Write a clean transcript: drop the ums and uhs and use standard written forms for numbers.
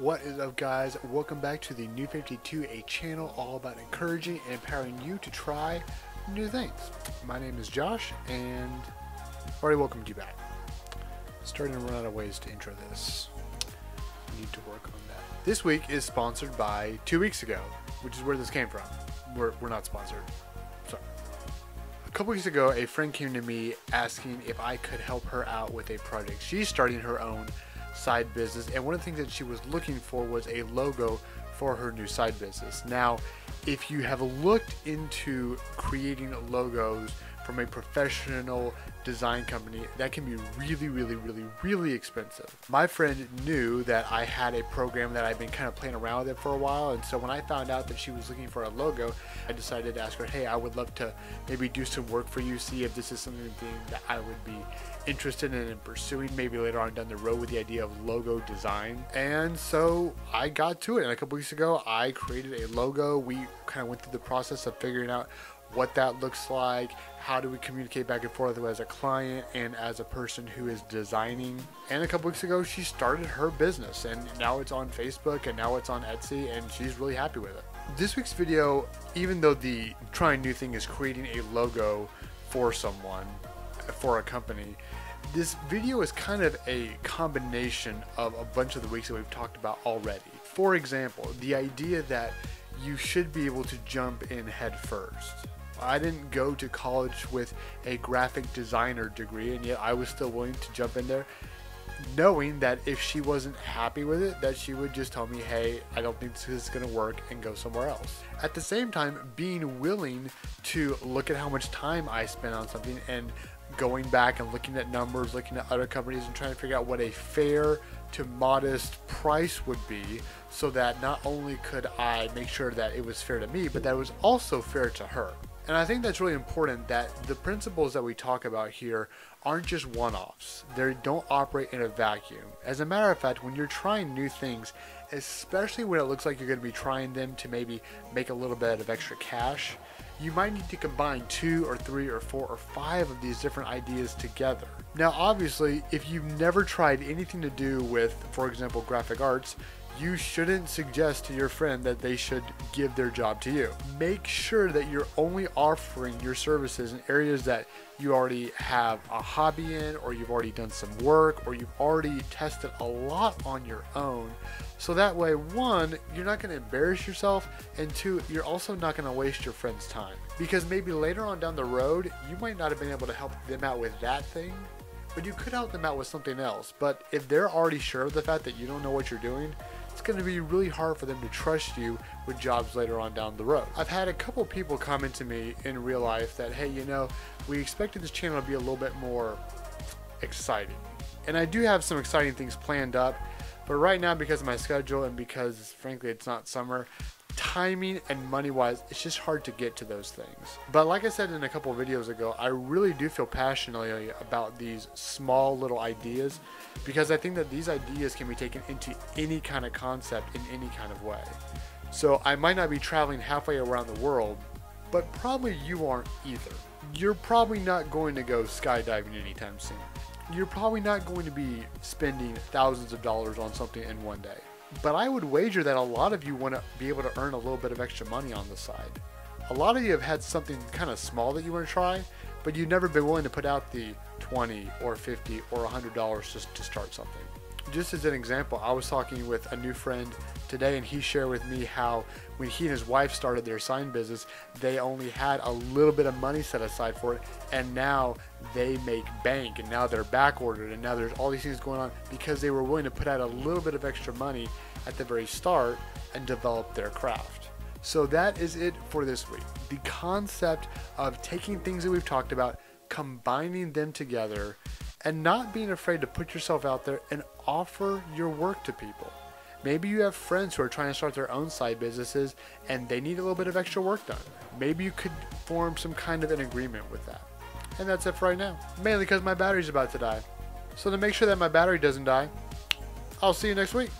What is up, guys? Welcome back to the New 52, a channel all about encouraging and empowering you to try new things. My name is Josh, and I already welcomed you back. Starting to run out of ways to intro this. I need to work on that. This week is sponsored by 2 weeks ago, which is where this came from. We're not sponsored. Sorry. A couple weeks ago, a friend came to me asking if I could help her out with a project. She's starting her own side business, and one of the things that she was looking for was a logo for her new side business. Now, if you have looked into creating logos from a professional design company, that can be really expensive. My friend knew that I had a program that I've been kind of playing around with it for a while, and so when I found out that she was looking for a logo, I decided to ask her, hey, I would love to maybe do some work for you, see if this is something that I would be interested in pursuing maybe later on down the road with the idea of logo design. And so I got to it, and a couple weeks ago I created a logo. We kind of went through the process of figuring out what that looks like, how do we communicate back and forth as a client and as a person who is designing. And a couple weeks ago she started her business, and now it's on Facebook and now it's on Etsy, and she's really happy with it. This week's video, even though the trying new thing is creating a logo for someone, for a company, this video is kind of a combination of a bunch of the weeks that we've talked about already. For example, the idea that you should be able to jump in head first. I didn't go to college with a graphic designer degree, and yet I was still willing to jump in there, knowing that if she wasn't happy with it, that she would just tell me, hey, I don't think this is going to work, and go somewhere else. At the same time, being willing to look at how much time I spent on something and going back and looking at numbers, looking at other companies, and trying to figure out what a fair to modest price would be, so that not only could I make sure that it was fair to me, but that it was also fair to her. And I think that's really important, that the principles that we talk about here aren't just one-offs. They don't operate in a vacuum. As a matter of fact, when you're trying new things, especially when it looks like you're going to be trying them to maybe make a little bit of extra cash, you might need to combine 2 or 3 or 4 or 5 of these different ideas together. Now, obviously, if you've never tried anything to do with, for example, graphic arts, you shouldn't suggest to your friend that they should give their job to you. Make sure that you're only offering your services in areas that you already have a hobby in, or you've already done some work, or you've already tested a lot on your own. So that way, 1, you're not going to embarrass yourself, and 2, you're also not going to waste your friend's time. Because maybe later on down the road, you might not have been able to help them out with that thing, but you could help them out with something else. But if they're already sure of the fact that you don't know what you're doing, it's going to be really hard for them to trust you with jobs later on down the road. I've had a couple people comment to me in real life that, hey, you know, we expected this channel to be a little bit more exciting. And I do have some exciting things planned up, but right now, because of my schedule and because, frankly, it's not summer, timing and money-wise, it's just hard to get to those things. But like I said in a couple of videos ago, I really do feel passionately about these small little ideas, because I think that these ideas can be taken into any kind of concept in any kind of way. So I might not be traveling halfway around the world, but probably you aren't either. You're probably not going to go skydiving anytime soon. You're probably not going to be spending thousands of dollars on something in one day. But I would wager that a lot of you want to be able to earn a little bit of extra money on the side. A lot of you have had something kind of small that you want to try, but you've never been willing to put out the $20 or $50 or $100 just to start something. Just as an example, I was talking with a new friend today, and he shared with me how when he and his wife started their sign business, they only had a little bit of money set aside for it, and now they make bank, and now they're back ordered, and now there's all these things going on because they were willing to put out a little bit of extra money at the very start and develop their craft. So that is it for this week. The concept of taking things that we've talked about, combining them together, and not being afraid to put yourself out there and offer your work to people. Maybe you have friends who are trying to start their own side businesses and they need a little bit of extra work done. Maybe you could form some kind of an agreement with that. And that's it for right now, mainly because my battery's about to die. So to make sure that my battery doesn't die, I'll see you next week.